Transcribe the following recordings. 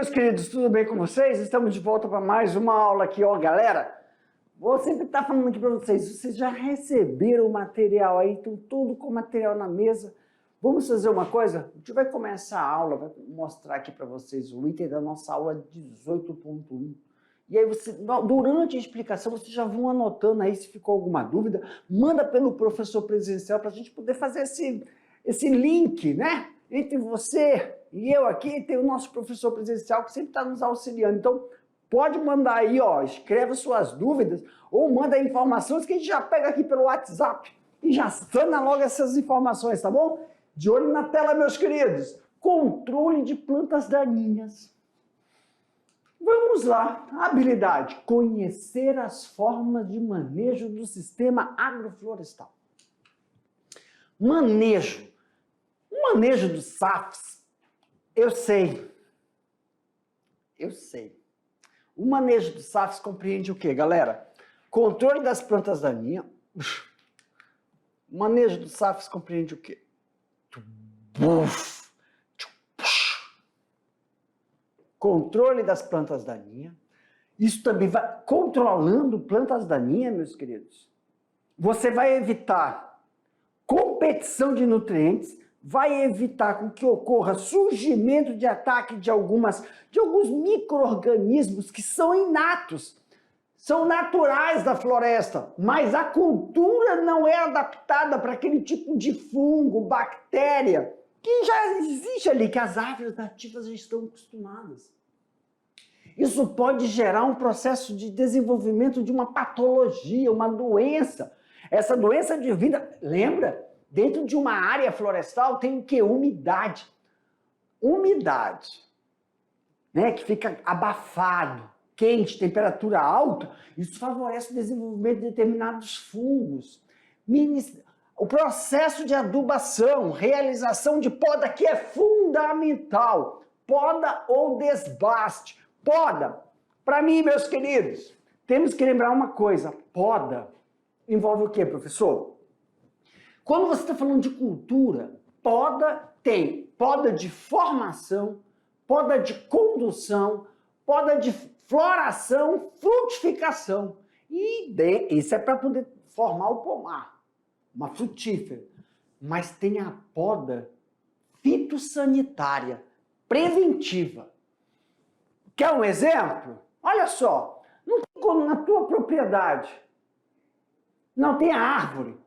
meus queridos, tudo bem com vocês? Estamos de volta para mais uma aula aqui, ó, galera. Vou sempre estar falando aqui para vocês já receberam o material aí, estão tudo com o material na mesa. Vamos fazer uma coisa? A gente vai começar a aula, vai mostrar aqui para vocês o item da nossa aula 18.1. E aí, durante a explicação, vocês já vão anotando aí se ficou alguma dúvida, manda pelo professor presencial para a gente poder fazer esse link, né? Entre você e eu aqui, tem o nosso professor presencial que sempre está nos auxiliando. Então, pode mandar aí, ó, escreve suas dúvidas ou manda informações que a gente já pega aqui pelo WhatsApp e já sana logo essas informações, tá bom? De olho na tela, meus queridos. Controle de plantas daninhas. Vamos lá. Habilidade. Conhecer as formas de manejo do sistema agroflorestal. Manejo. O manejo dos SAFs, eu sei. O manejo dos SAFs compreende o quê, galera? Controle das plantas daninhas. O manejo dos SAFs compreende o quê? Controle das plantas daninhas. Isso também vai controlando plantas daninhas, meus queridos. Você vai evitar competição de nutrientes, vai evitar com que ocorra surgimento de ataque de alguns micro-organismos que são inatos, são naturais da floresta, mas a cultura não é adaptada para aquele tipo de fungo, bactéria, que já existe ali, que as árvores nativas já estão acostumadas. Isso pode gerar um processo de desenvolvimento de uma patologia, uma doença. Essa doença de vida, lembra? Dentro de uma área florestal tem o quê? Umidade. Umidade, né? Que fica abafado, quente, temperatura alta, isso favorece o desenvolvimento de determinados fungos. O processo de adubação, realização de poda, que é fundamental. Poda ou desbaste. Poda. Para mim, meus queridos, temos que lembrar uma coisa. Poda envolve o quê, professor? Quando você está falando de cultura, poda tem poda de formação, poda de condução, poda de floração, frutificação. E isso é para poder formar o pomar, uma frutífera. Mas tem a poda fitossanitária, preventiva. Quer um exemplo? Olha só, não tem como na tua propriedade, não tem a árvore,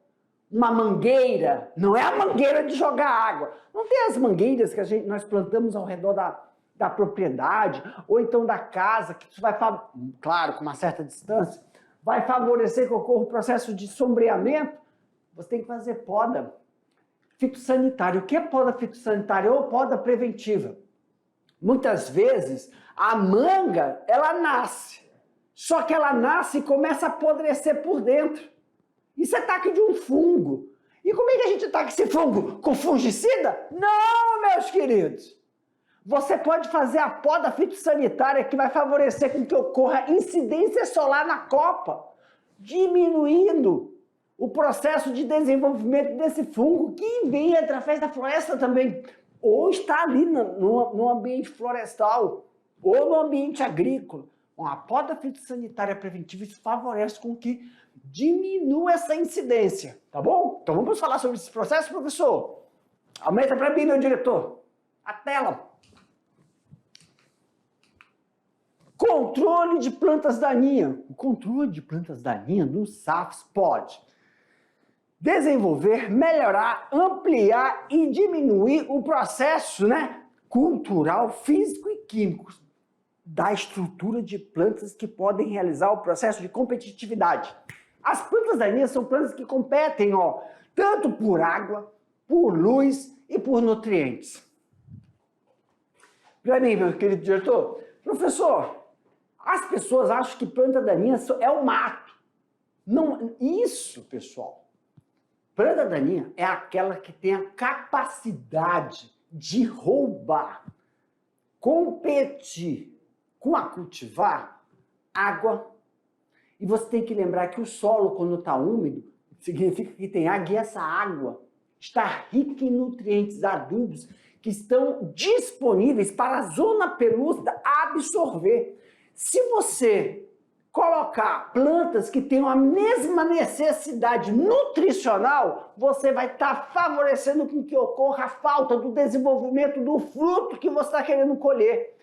uma mangueira, não é a mangueira de jogar água. Não tem as mangueiras que nós plantamos ao redor da propriedade, ou então da casa, que isso vai, claro, com uma certa distância, vai favorecer que ocorra o processo de sombreamento. Você tem que fazer poda fitossanitária. O que é poda fitossanitária ou poda preventiva? Muitas vezes, a manga, ela nasce, só que ela nasce e começa a apodrecer por dentro. Isso é ataque de um fungo. E como é que a gente ataca esse fungo? Com fungicida? Não, meus queridos. Você pode fazer a poda fitossanitária que vai favorecer com que ocorra incidência solar na copa, diminuindo o processo de desenvolvimento desse fungo que vem através da floresta também, ou está ali no ambiente florestal, ou no ambiente agrícola. Bom, a poda fitossanitária preventiva, isso favorece com que diminua essa incidência, tá bom? Então vamos falar sobre esse processo, professor? Aumenta para mim, meu diretor, a tela. Controle de plantas daninhas. O controle de plantas daninhas nos SAFs pode desenvolver, melhorar, ampliar e diminuir o processo, né, cultural, físico e químico da estrutura de plantas que podem realizar o processo de competitividade. As plantas daninhas são plantas que competem, ó, tanto por água, por luz e por nutrientes. Para mim, meu querido diretor, professor, as pessoas acham que planta daninha é o mato. Não, isso, pessoal. Planta daninha é aquela que tem a capacidade de roubar, competir com a cultivar água. E você tem que lembrar que o solo, quando está úmido, significa que tem água, e essa água está rica em nutrientes, adubos, que estão disponíveis para a zona peluda absorver. Se você colocar plantas que tenham a mesma necessidade nutricional, você vai estar favorecendo com que ocorra a falta do desenvolvimento do fruto que você está querendo colher.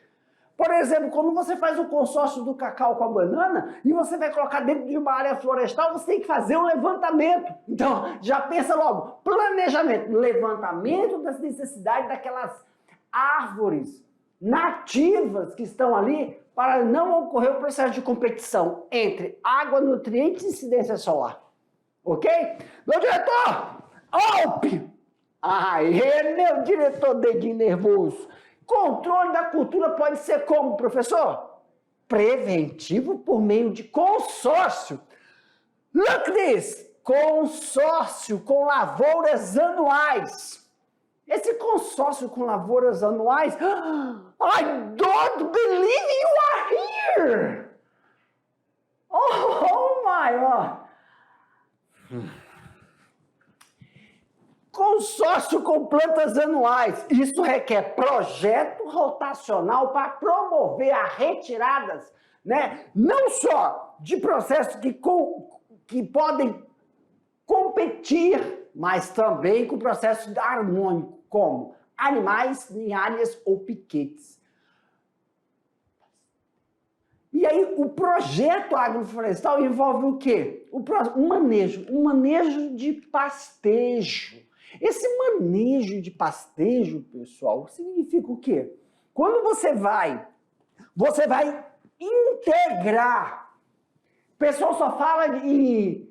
Por exemplo, quando você faz o consórcio do cacau com a banana e você vai colocar dentro de uma área florestal, você tem que fazer um levantamento. Então, já pensa logo, planejamento, levantamento das necessidades daquelas árvores nativas que estão ali para não ocorrer o processo de competição entre água, nutrientes e incidência solar. Ok? Meu diretor! Alpe! Aê, meu diretor dedinho nervoso! Controle da cultura pode ser como, professor? Preventivo por meio de consórcio. Look this! Consórcio com lavouras anuais. Esse consórcio com lavouras anuais... I don't believe you are here! Oh my God! Consórcio com plantas anuais. Isso requer projeto rotacional para promover as retiradas, né? Não só de processos que podem competir, mas também com processos harmônicos, como animais, linhares ou piquetes. E aí, o projeto agroflorestal envolve o quê? Um manejo de pastejo. Esse manejo de pastejo, pessoal, significa o quê? Quando você vai integrar. O pessoal só fala de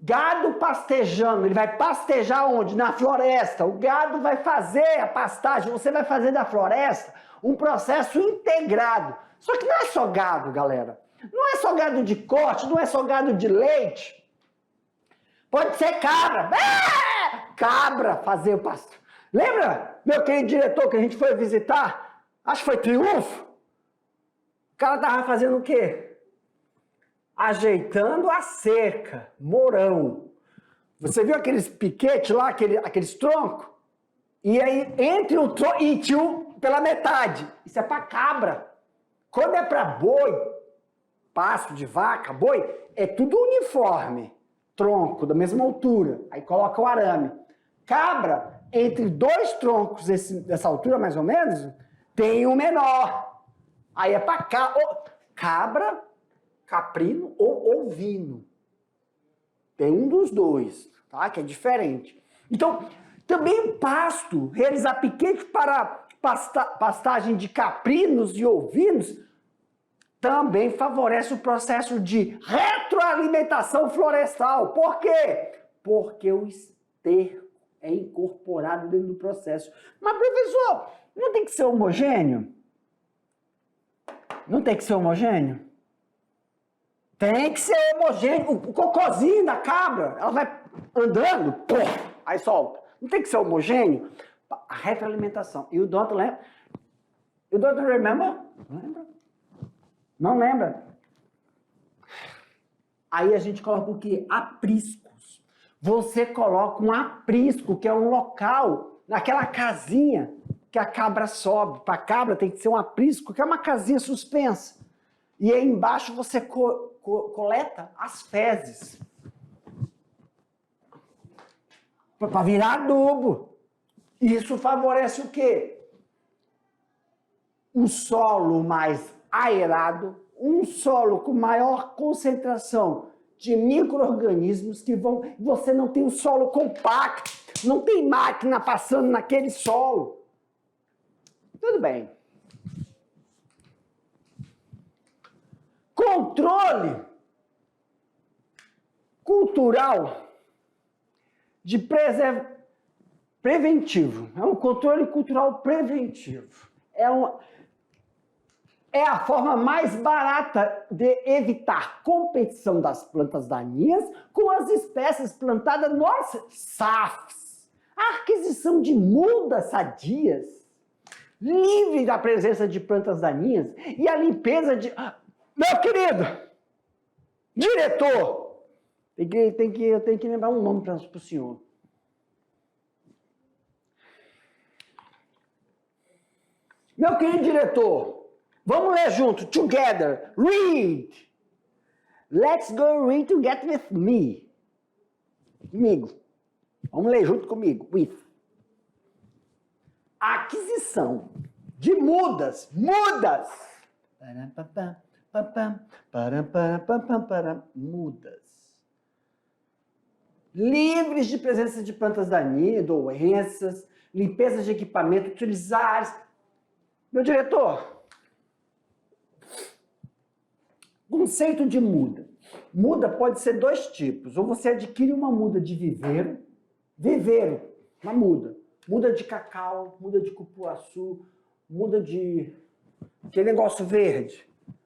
gado pastejando. Ele vai pastejar onde? Na floresta. O gado vai fazer a pastagem. Você vai fazer da floresta um processo integrado. Só que não é só gado, galera. Não é só gado de corte, não é só gado de leite. Pode ser cabra. Cabra fazer o pasto. Lembra, meu querido diretor, que a gente foi visitar? Acho que foi Triunfo. O cara tava fazendo o quê? Ajeitando a cerca, morão. Você viu aqueles piquetes lá, aqueles troncos? E aí, entre o tronco e tio pela metade. Isso é para cabra. Quando é para boi, pasto de vaca, boi, é tudo uniforme. Tronco, da mesma altura. Aí coloca o arame. Cabra, entre dois troncos dessa altura, mais ou menos, tem um menor. Aí é para cabra, caprino ou ovino. Tem um dos dois, tá? Que é diferente. Então, também o pasto, realizar piquete para pastagem de caprinos e ovinos, também favorece o processo de retroalimentação florestal. Por quê? Porque o esterco é incorporado dentro do processo. Mas, professor, não tem que ser homogêneo? Não tem que ser homogêneo? Tem que ser homogêneo. O cocôzinho da cabra, ela vai andando, aí solta. Não tem que ser homogêneo? A retroalimentação. E o don't lembra? You don't remember? Não lembra? Não lembra? Aí a gente coloca o quê? Apriscos. Você coloca um aprisco, que é um local, naquela casinha que a cabra sobe. Para a cabra tem que ser um aprisco, que é uma casinha suspensa. E aí embaixo você coleta as fezes. Para virar adubo. Isso favorece o quê? Um solo mais aerado, um solo com maior concentração de micro-organismos que vão... Você não tem um solo compacto, não tem máquina passando naquele solo. Tudo bem. Controle cultural de preventivo. É um controle cultural preventivo. É a forma mais barata de evitar competição das plantas daninhas com as espécies plantadas nos SAFs. A aquisição de mudas sadias, livre da presença de plantas daninhas, e a limpeza de... Meu querido diretor, eu tenho que lembrar um nome para o senhor. Meu querido diretor, Vamos ler junto. Together. Read. Let's go read together with me. Comigo. Vamos ler junto comigo. With. A aquisição de mudas. Mudas. Livres de presença de plantas daninhas, doenças, limpeza de equipamento, utilizar. Meu diretor, conceito de muda. Muda pode ser dois tipos. Ou você adquire uma muda de viveiro, uma muda. Muda de cacau, muda de cupuaçu, muda de aquele negócio verde,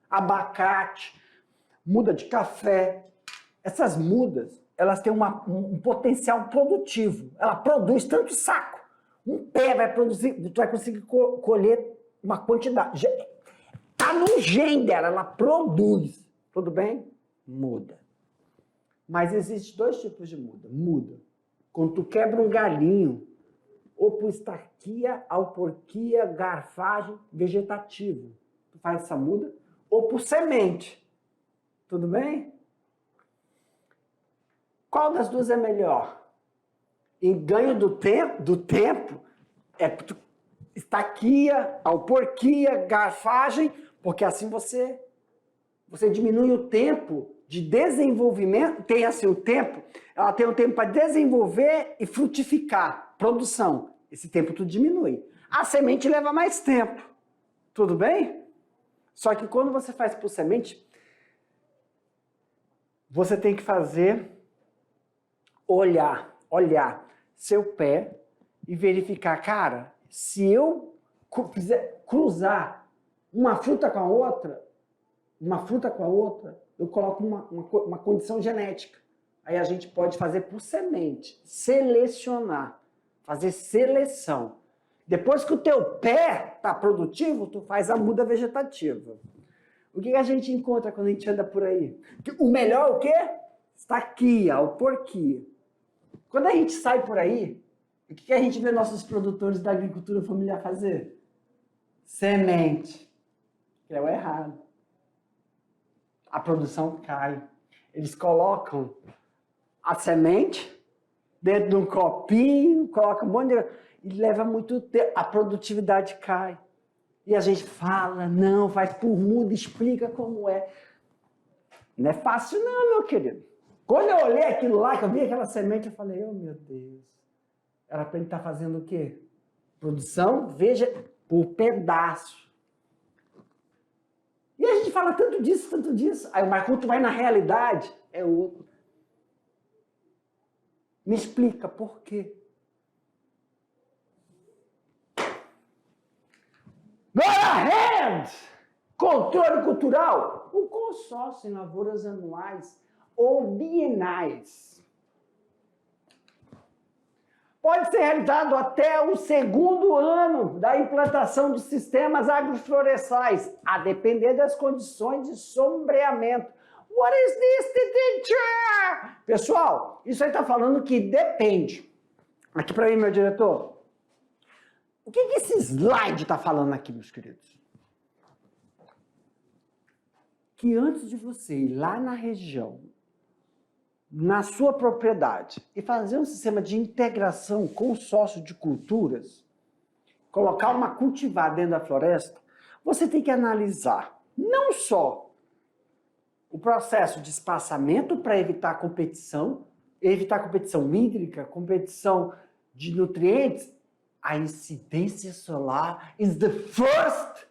abacate, muda de café. Essas mudas, elas têm um potencial produtivo. Ela produz tanto saco. Um pé vai produzir, tu vai conseguir colher uma quantidade. Está no gene dela, ela produz. Tudo bem? Muda. Mas existem dois tipos de muda. Muda. Quando tu quebra um galinho, ou por estaquia, alporquia, garfagem, vegetativo. Tu faz essa muda. Ou por semente. Tudo bem? Qual das duas é melhor? Em ganho do tempo é estaquia, alporquia, garfagem, porque assim você diminui o tempo de desenvolvimento, tem assim o tempo, ela tem um tempo para desenvolver e frutificar, produção. Esse tempo tu diminui. A semente leva mais tempo, tudo bem? Só que quando você faz por semente, você tem que fazer, olhar seu pé e verificar, cara, se eu quiser cruzar uma fruta com a outra, eu coloco uma condição genética. Aí a gente pode fazer por semente, selecionar, fazer seleção. Depois que o teu pé está produtivo, tu faz a muda vegetativa. O que a gente encontra quando a gente anda por aí? O melhor o quê? Estaquia, alporquia. Quando a gente sai por aí, o que a gente vê nossos produtores da agricultura familiar fazer? Semente. Que é o errado. A produção cai. Eles colocam a semente dentro de um copinho, colocam um monte de... e leva muito tempo. A produtividade cai. E a gente fala, não, faz por muda, explica como é. Não é fácil não, meu querido. Quando eu olhei aquilo lá, que eu vi aquela semente, eu falei, oh meu Deus. Era para ele estar fazendo o quê? Produção, veja, por pedaço. E a gente fala tanto disso. Aí o Marcuto vai na realidade, é outro. Me explica por quê. Go ahead! Controle cultural. Um consórcio em lavouras anuais ou bienais. Pode ser realizado até o segundo ano da implantação de sistemas agroflorestais, a depender das condições de sombreamento. What is this, teacher? Pessoal, isso aí está falando que depende. Aqui para mim, meu diretor. O que esse slide está falando aqui, meus queridos? Que antes de você ir lá na região, na sua propriedade, e fazer um sistema de integração com o sócio de culturas, colocar uma cultivar dentro da floresta, você tem que analisar não só o processo de espaçamento para evitar competição hídrica, competição de nutrientes. A incidência solar is the first,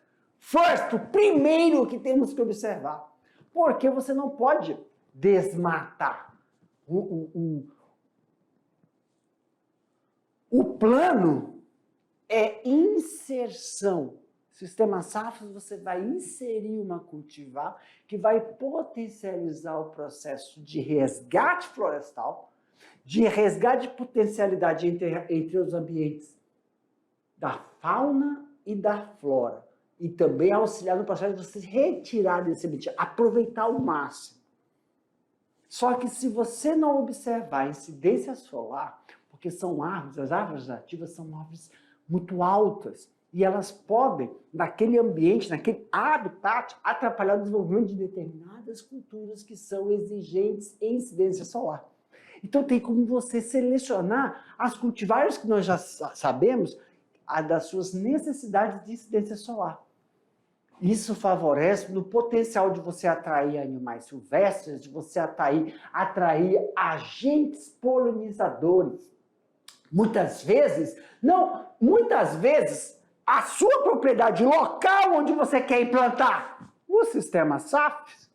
o primeiro que temos que observar. Porque você não pode desmatar. O plano é inserção. Sistema Safras, você vai inserir uma cultivar que vai potencializar o processo de resgate florestal, de resgate de potencialidade entre os ambientes da fauna e da flora. E também auxiliar no processo de você retirar desse ambiente, aproveitar ao máximo. Só que se você não observar a incidência solar, porque são árvores, as árvores nativas são árvores muito altas, e elas podem, naquele ambiente, naquele habitat, atrapalhar o desenvolvimento de determinadas culturas que são exigentes em incidência solar. Então tem como você selecionar as cultivares que nós já sabemos, das suas necessidades de incidência solar. Isso favorece no potencial de você atrair animais silvestres, de você atrair agentes polinizadores. Muitas vezes a sua propriedade local onde você quer implantar o sistema SAFs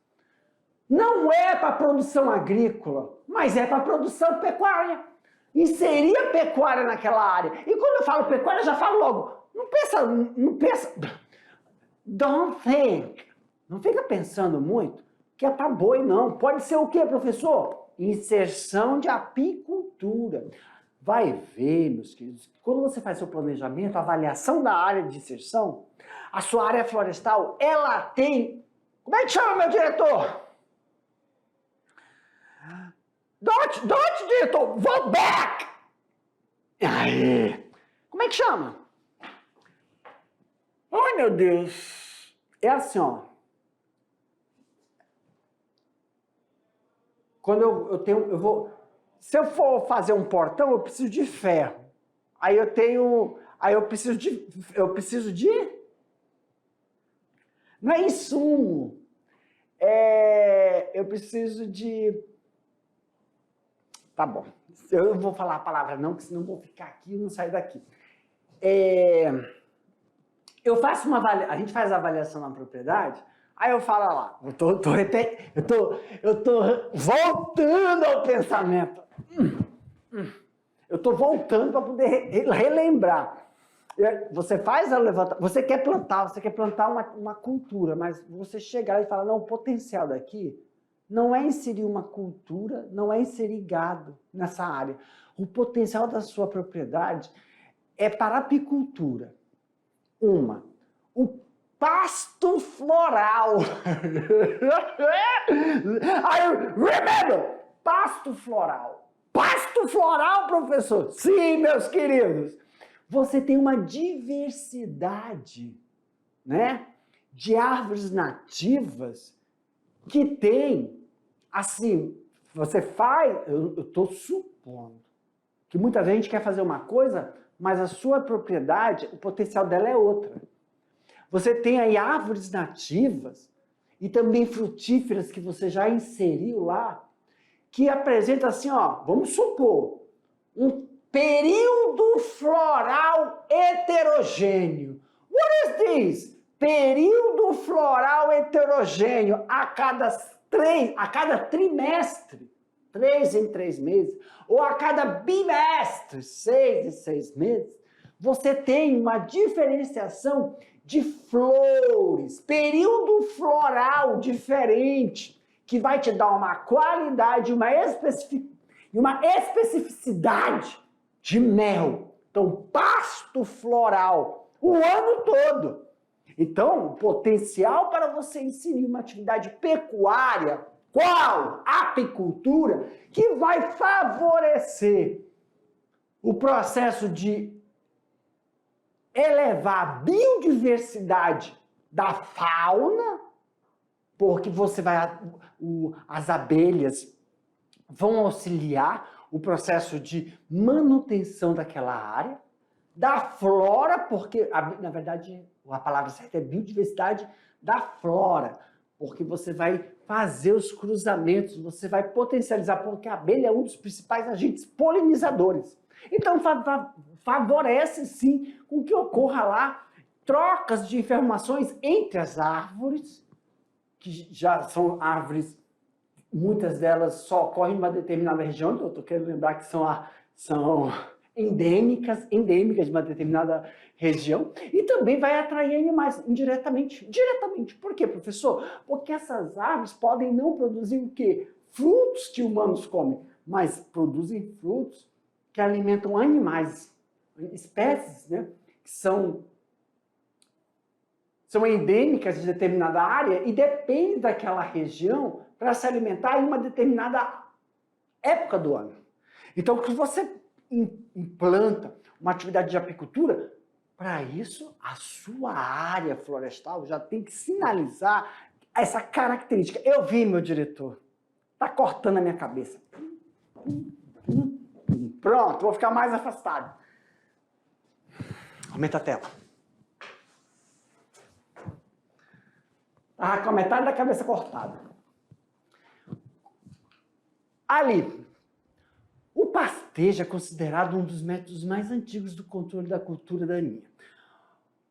não é para produção agrícola, mas é para produção pecuária. Inserir a pecuária naquela área. E quando eu falo pecuária, eu já falo logo, não pensa, don't think. Não fica pensando muito que é para boi, não. Pode ser o quê, professor? Inserção de apicultura. Vai ver, meus queridos, quando você faz seu planejamento, a avaliação da área de inserção, a sua área florestal, ela tem... Como é que chama, meu diretor? Don't, diretor, vote back! Aí. Como é que chama? Ai, meu Deus. É assim, ó. Quando eu vou... Se eu for fazer um portão, eu preciso de ferro. Aí eu preciso de... Não é insumo. Eu preciso de... Tá bom. Eu não vou falar a palavra não, porque senão eu vou ficar aqui e não sair daqui. Eu faço uma avaliação, a gente faz a avaliação na propriedade, aí eu falo lá, eu tô voltando ao pensamento. Eu tô voltando para poder relembrar. Você faz a levantamento, você quer plantar uma cultura, mas você chegar e falar, não, o potencial daqui não é inserir uma cultura, não é inserir gado nessa área. O potencial da sua propriedade é para a apicultura. O pasto floral. I remember! Pasto floral. Pasto floral, professor? Sim, meus queridos. Você tem uma diversidade, né, de árvores nativas que tem, assim, você faz, eu estou supondo que muita gente quer fazer uma coisa, mas a sua propriedade, o potencial dela é outra. Você tem aí árvores nativas e também frutíferas que você já inseriu lá, que apresenta assim, ó, vamos supor, um período floral heterogêneo. What is this? Período floral heterogêneo a cada trimestre, 3 em 3 meses, ou a cada bimestre, 6 em 6 meses, você tem uma diferenciação de flores, período floral diferente, que vai te dar uma qualidade, uma especificidade de mel. Então, pasto floral o ano todo. Então, o potencial para você inserir uma atividade pecuária, qual? Apicultura, que vai favorecer o processo de elevar a biodiversidade da fauna, porque você as abelhas vão auxiliar o processo de manutenção daquela área, da flora, porque, na verdade, a palavra certa é biodiversidade da flora, porque você vai fazer os cruzamentos, você vai potencializar, porque a abelha é um dos principais agentes polinizadores. Então, favorece, sim, com que ocorra lá trocas de informações entre as árvores, que já são árvores, muitas delas só ocorrem em uma determinada região, eu estou querendo lembrar que são endêmicas de uma determinada região, e também vai atrair animais indiretamente. Diretamente. Por quê, professor? Porque essas árvores podem não produzir o quê? Frutos que humanos comem, mas produzem frutos que alimentam animais, espécies, né, que são endêmicas de determinada área e dependem daquela região para se alimentar em uma determinada época do ano. Então, se você implanta uma atividade de apicultura, Para isso, a sua área florestal já tem que sinalizar essa característica. Eu vi, meu diretor, está cortando a minha cabeça. Pronto, vou ficar mais afastado. Aumenta a tela. Com a metade da cabeça cortada. Ali, o pastejo é considerado um dos métodos mais antigos do controle da cultura daninha.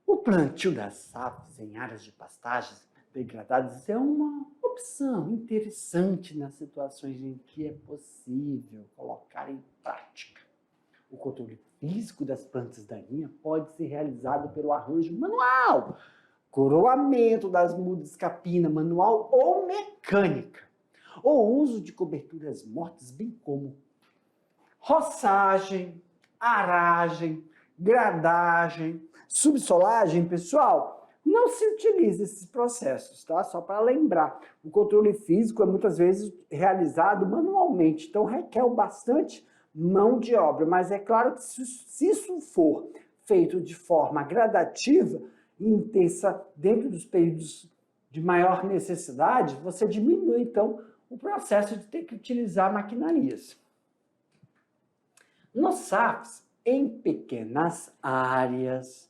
O plantio das aves em áreas de pastagens degradadas é uma opção interessante nas situações em que é possível colocar em prática. O controle físico das plantas daninhas pode ser realizado pelo arranjo manual, coroamento das mudas capina manual ou mecânica, ou uso de coberturas mortas, bem como roçagem, aragem, gradagem, subsolagem. Pessoal, não se utiliza esses processos, tá? Só para lembrar, o controle físico é muitas vezes realizado manualmente, então requer bastante mão de obra, mas é claro que se isso for feito de forma gradativa e intensa dentro dos períodos de maior necessidade, você diminui então o processo de ter que utilizar maquinarias. Nos SAFs, em pequenas áreas,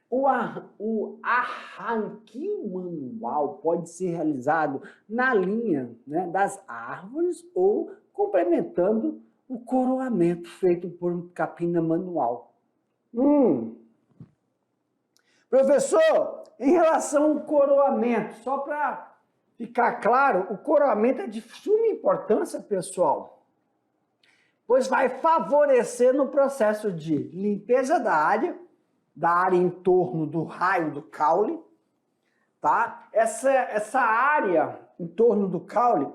o arranquio manual pode ser realizado na linha, né, das árvores ou complementando o coroamento feito por capina manual. Professor, em relação ao coroamento, só para ficar claro, o coroamento é de suma importância, pessoal, pois vai favorecer no processo de limpeza da área em torno do raio do caule, tá? Essa área em torno do caule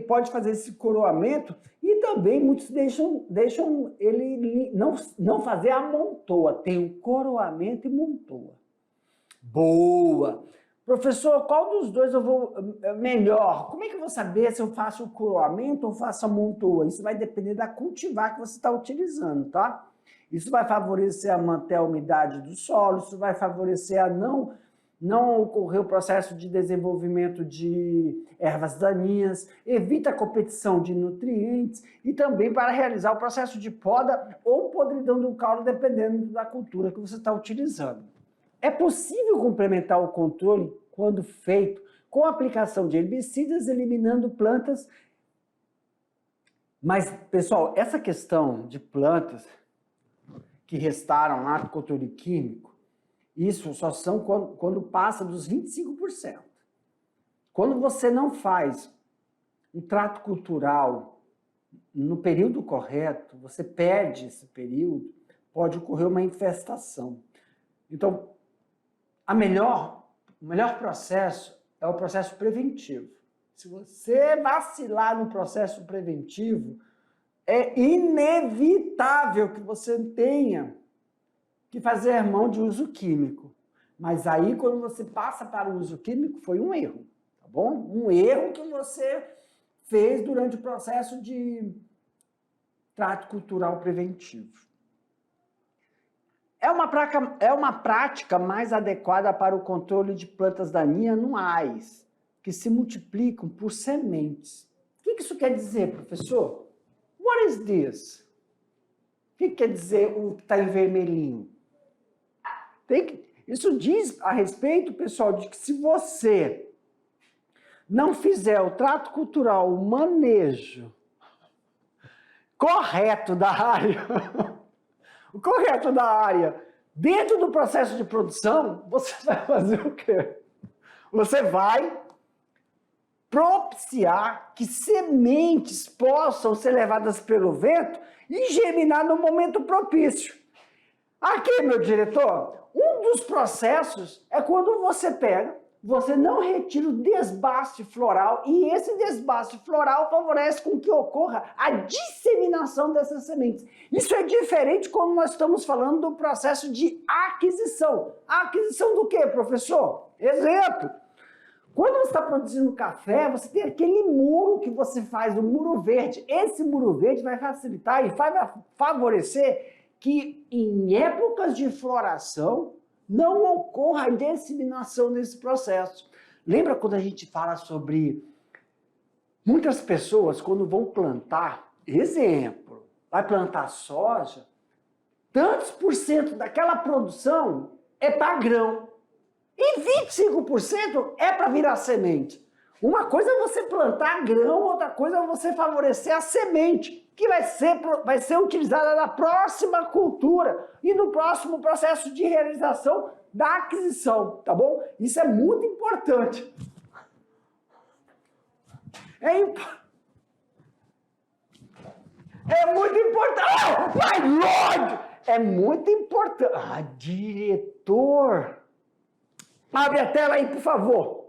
pode fazer esse coroamento e também muitos deixam ele não fazer a montoa, tem o coroamento e montoa. Boa! Professor, qual dos dois eu vou melhor? Como é que eu vou saber se eu faço o coroamento ou faço a montoa? Isso vai depender da cultivar que você está utilizando, tá? Isso vai favorecer a manter a umidade do solo, isso vai favorecer a não ocorrer o processo de desenvolvimento de ervas daninhas, evita a competição de nutrientes e também para realizar o processo de poda ou podridão do caule, dependendo da cultura que você está utilizando. É possível complementar o controle quando feito com a aplicação de herbicidas, eliminando plantas. Mas, pessoal, essa questão de plantas que restaram lá do controle químico, isso só são quando passa dos 25%. Quando você não faz um trato cultural no período correto, você perde esse período, pode ocorrer uma infestação. Então, o melhor processo é o processo preventivo. Se você vacilar no processo preventivo, é inevitável que você tenha que fazer mão de uso químico. Mas aí, quando você passa para o uso químico, foi um erro, tá bom? Um erro que você fez durante o processo de trato cultural preventivo. É uma prática mais adequada para o controle de plantas daninhas anuais, que se multiplicam por sementes. O que isso quer dizer, professor? What is this? O que quer dizer o que está em vermelhinho? Isso diz a respeito, pessoal, de que se você não fizer o trato cultural, o manejo correto da área, o correto da área, dentro do processo de produção, você vai fazer o quê? Você vai propiciar que sementes possam ser levadas pelo vento e germinar no momento propício. Aqui, meu diretor, um dos processos é quando você não retira o desbaste floral e esse desbaste floral favorece com que ocorra a disseminação dessas sementes. Isso é diferente quando nós estamos falando do processo de aquisição. A aquisição do quê, professor? Exemplo. Quando você está produzindo café, você tem aquele muro que você faz, o muro verde. Esse muro verde vai facilitar e vai favorecer que em épocas de floração não ocorra a disseminação nesse processo. Lembra quando a gente fala sobre muitas pessoas quando vão plantar, exemplo, vai plantar soja, tantos por cento daquela produção é para grão e 25% é para virar semente. Uma coisa é você plantar grão, outra coisa é você favorecer a semente, que vai ser utilizada na próxima cultura e no próximo processo de realização da aquisição, tá bom? Isso é muito importante. É muito importante. Oh, my Lord! É muito importante. Ah, diretor! Abre a tela aí, por favor.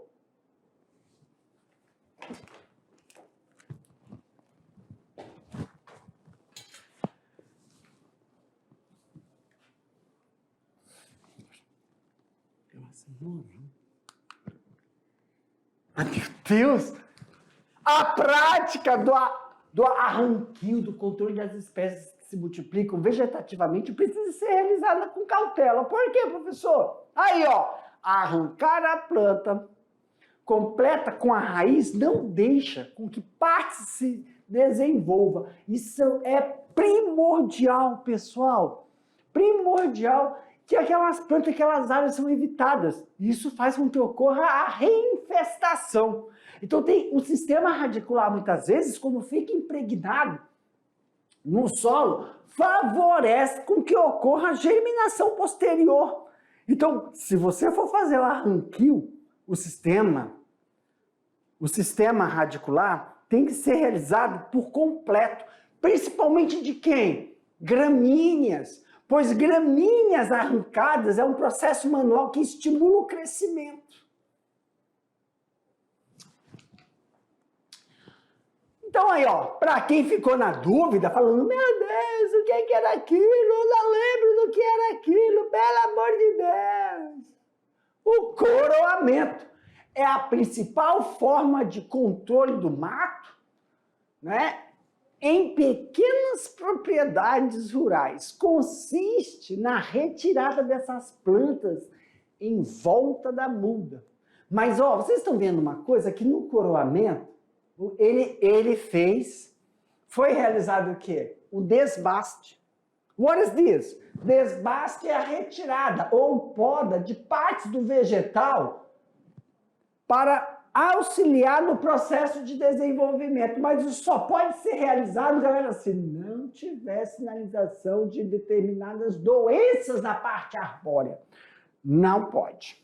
Ah, meu Deus! A prática do arranquio, do controle das espécies que se multiplicam vegetativamente precisa ser realizada com cautela. Por quê, professor? Aí, ó, arrancar a planta completa com a raiz não deixa com que parte se desenvolva. Isso é primordial, pessoal. Primordial que aquelas plantas, aquelas áreas são evitadas. Isso faz com que ocorra a reinfestação. Então tem o sistema radicular, muitas vezes, quando fica impregnado no solo, favorece com que ocorra a germinação posterior. Então, se você for fazer o arranquio, o sistema radicular tem que ser realizado por completo, principalmente de quem? Gramíneas, pois gramíneas arrancadas é um processo manual que estimula o crescimento. Então aí, ó, para quem ficou na dúvida, falando, meu Deus, o que era aquilo? Eu não lembro do que era aquilo, pelo amor de Deus. O coroamento é a principal forma de controle do mato, né? Em pequenas propriedades rurais. Consiste na retirada dessas plantas em volta da muda. Mas, ó, vocês estão vendo uma coisa que no coroamento, foi realizado o quê? O desbaste. What is this? Desbaste é a retirada ou poda de partes do vegetal para auxiliar no processo de desenvolvimento. Mas isso só pode ser realizado, galera, se não tiver sinalização de determinadas doenças na parte arbórea. Não pode.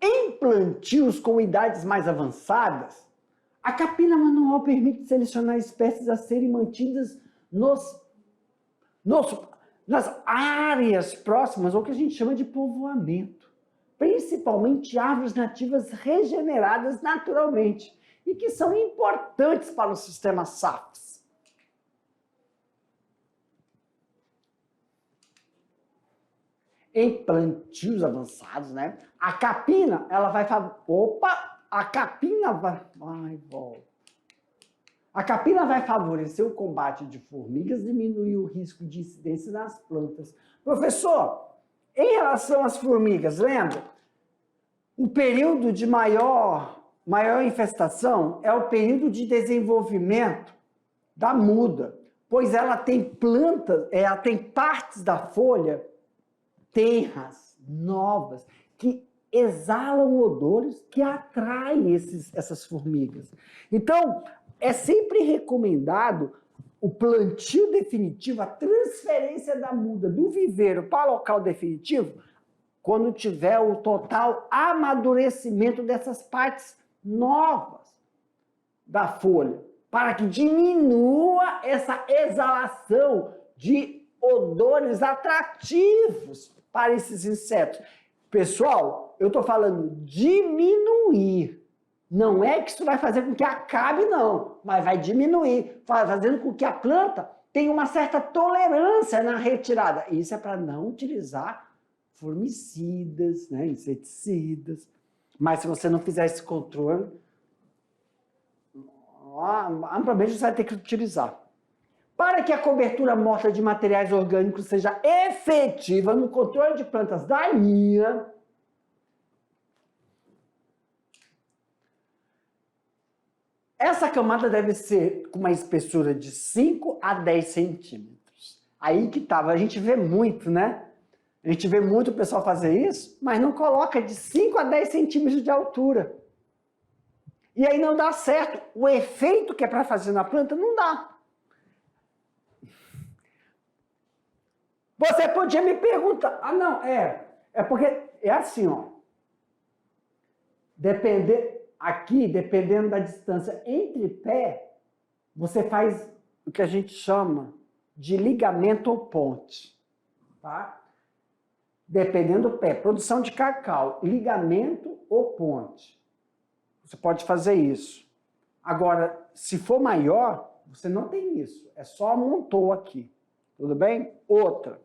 Em plantios com idades mais avançadas, a capina manual permite selecionar espécies a serem mantidas nas áreas próximas, ou que a gente chama de povoamento, principalmente árvores nativas regeneradas naturalmente e que são importantes para o sistema SAFs. Em plantios avançados, né? A capina, ela vai... A capina vai favorecer o combate de formigas e diminuir o risco de incidência nas plantas. Professor, em relação às formigas, lembra? O período de maior infestação é o período de desenvolvimento da muda, pois ela tem plantas, ela tem partes da folha tenras, novas, que exalam odores que atraem essas formigas. Então, é sempre recomendado o plantio definitivo, a transferência da muda do viveiro para o local definitivo, quando tiver o total amadurecimento dessas partes novas da folha, para que diminua essa exalação de odores atrativos para esses insetos. Pessoal, eu estou falando diminuir. Não é que isso vai fazer com que acabe, não. Mas vai diminuir, fazendo com que a planta tenha uma certa tolerância na retirada. Isso é para não utilizar formicidas, né, inseticidas. Mas se você não fizer esse controle, provavelmente você vai ter que utilizar. Para que a cobertura morta de materiais orgânicos seja efetiva no controle de plantas daninhas, essa camada deve ser com uma espessura de 5 a 10 centímetros. Aí que tava, a gente vê muito, né? A gente vê muito o pessoal fazer isso, mas não coloca de 5 a 10 centímetros de altura. E aí não dá certo. O efeito que é para fazer na planta não dá. Você podia me perguntar, não, é porque é assim, ó. Dependendo da distância entre pé, você faz o que a gente chama de ligamento ou ponte, tá? Dependendo do pé, produção de cacau, ligamento ou ponte. Você pode fazer isso. Agora, se for maior, você não tem isso. É só amontou aqui. Tudo bem? Outra.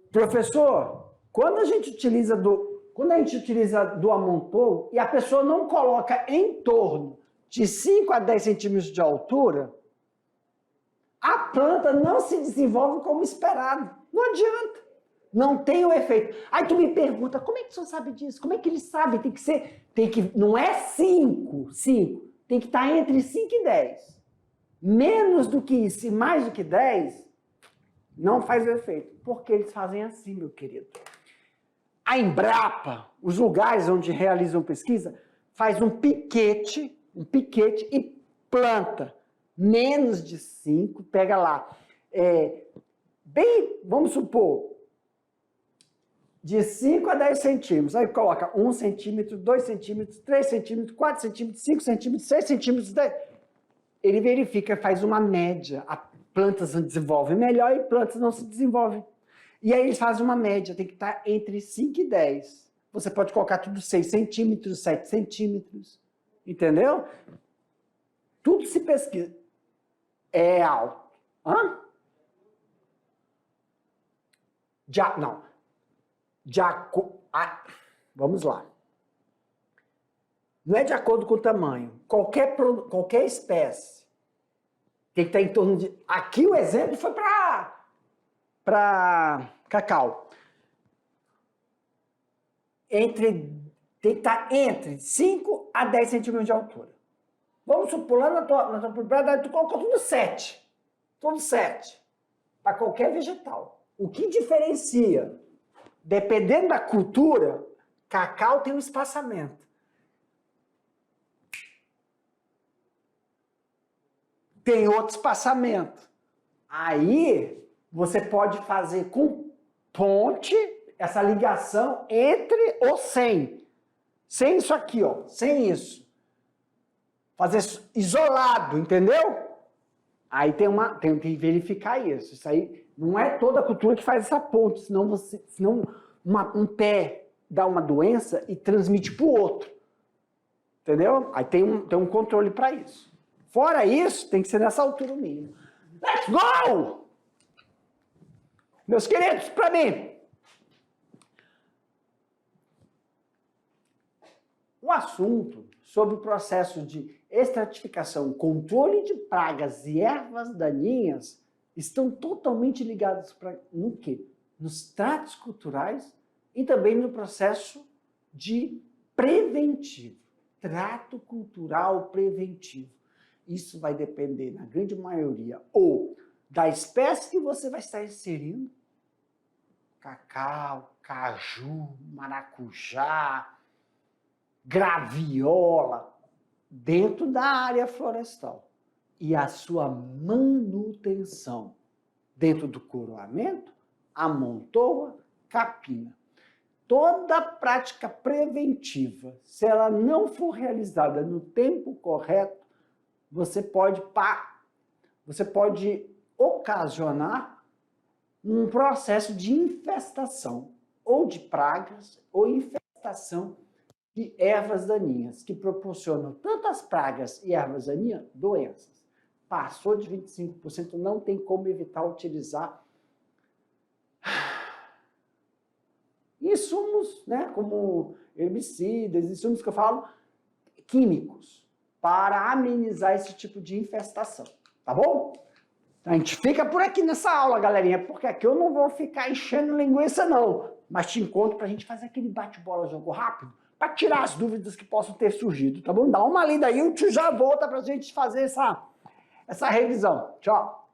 Professor, quando a gente utiliza do amontou e a pessoa não coloca em torno de 5 a 10 centímetros de altura, a planta não se desenvolve como esperado. Não adianta. Não tem o efeito. Aí tu me pergunta, como é que o senhor sabe disso? Como é que ele sabe? Não é 5, tem que estar entre 5 e 10. Menos do que isso e mais do que 10, não faz o efeito. Porque eles fazem assim, meu querido. A Embrapa, os lugares onde realizam pesquisa, faz um piquete e planta. Menos de 5, pega lá. Vamos supor, de 5 a 10 centímetros. Aí coloca 1 centímetro, 2 centímetros, 3 centímetros, 4 centímetros, 5 centímetros, 6 centímetros, 10. Ele verifica, faz uma média. Plantas se desenvolvem melhor e plantas não se desenvolvem. E aí eles fazem uma média, tem que estar entre 5 e 10. Você pode colocar tudo 6 centímetros, 7 centímetros. Entendeu? Tudo se pesquisa. É alto. Vamos lá. Não é de acordo com o tamanho. Qualquer espécie tem que estar em torno de... Aqui o exemplo foi para cacau. Tem que estar entre 5 a 10 centímetros de altura. Vamos supor, lá na tua propriedade, tu colocou tudo 7. Tudo 7. Para qualquer vegetal. O que diferencia? Dependendo da cultura, cacau tem um espaçamento. Tem outro espaçamento. Aí, você pode fazer com ponte essa ligação entre ou sem. Sem isso aqui, ó. Sem isso. Fazer isolado, entendeu? Aí tem que verificar isso. Isso aí não é toda a cultura que faz essa ponte, senão um pé dá uma doença e transmite para o outro. Entendeu? Aí tem um controle para isso. Fora isso, tem que ser nessa altura mínima. Let's go! Meus queridos, para mim. O assunto sobre o processo de estratificação, controle de pragas e ervas daninhas estão totalmente ligados no quê? Nos tratos culturais e também no processo de preventivo. Trato cultural preventivo. Isso vai depender, na grande maioria, ou da espécie que você vai estar inserindo, cacau, caju, maracujá, graviola, dentro da área florestal. E a sua manutenção dentro do coroamento, amontoa, capina. Toda prática preventiva, se ela não for realizada no tempo correto, você pode ocasionar um processo de infestação, ou de pragas, ou infestação de ervas daninhas, que proporcionam tanto as pragas e ervas daninhas, doenças. Passou de 25%, não tem como evitar utilizar insumos, né, como herbicidas, insumos que eu falo, químicos, para amenizar esse tipo de infestação, tá bom? A gente fica por aqui nessa aula, galerinha, porque aqui eu não vou ficar enchendo linguiça, não. Mas te encontro para a gente fazer aquele bate-bola, jogo rápido, para tirar as dúvidas que possam ter surgido, tá bom? Dá uma lida aí, eu já volto para a gente fazer essa revisão. Tchau!